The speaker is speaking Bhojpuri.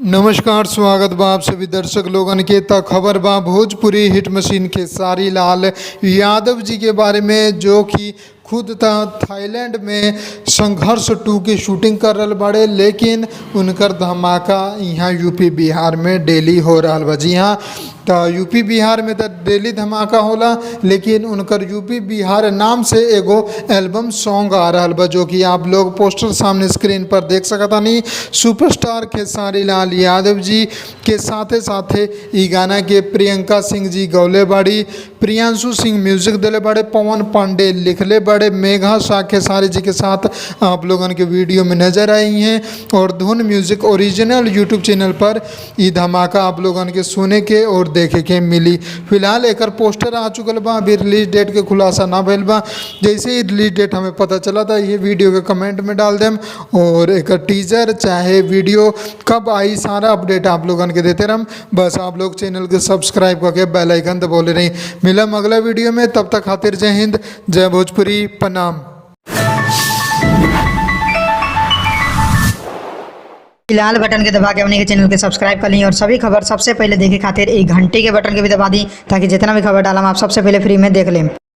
नमस्कार, स्वागत बा आप सभी दर्शक लोगन के। त खबर बा भोजपुरी हिट मशीन खेसारी लाल यादव जी के बारे में, जो कि खुद थाईलैंड में संघर्ष 2 की शूटिंग कर रहे बड़े, लेकिन उनकर धमाका यहाँ यूपी बिहार में डेली हो रहा बा। जी हाँ, तो यूपी बिहार में तो डेली धमाका होला, लेकिन उनकर यूपी बिहार नाम से एगो एल्बम सॉन्ग आ रहा बा, जो कि आप लोग पोस्टर सामने स्क्रीन पर देख सकता नहीं। सुपरस्टार खेसारी लाल यादव जी के साथे साथे ई गाना के प्रियंका सिंह जी गौले बाड़ी, प्रियांशु सिंह म्यूजिक दिले बड़े, पवन पांडे लिखले बड़े, मेघा शाह खेसारी जी के साथ आप लोगन के वीडियो में नजर आई हैं। और धुन म्यूजिक ओरिजिनल यूट्यूब चैनल पर ई धमाका आप लोगन के सुने के और देखे के मिली। फिलहाल एक पोस्टर आ चुकल बा, अभी रिलीज डेट के खुलासा ना भइल बा। जैसे ही रिलीज डेट हमें पता चला था, ये वीडियो के कमेंट में डाल देम, और एक टीजर चाहे वीडियो कब आई सारा अपडेट आप लोगन के देते रहम। बस आप लोग चैनल के सब्सक्राइब करके बेल आइकन दबोले रही। मिलम अगला वीडियो में, तब तक खातिर जय हिंद, जय भोजपुरी, प्रणाम। लाल बटन के दबा के अपने के चैनल के सब्सक्राइब कर ली और सभी खबर सबसे पहले देखे खातिर एक घंटे के बटन के भी दबा दी, ताकि जितना भी खबर डालम आप सबसे पहले फ्री में देख लें।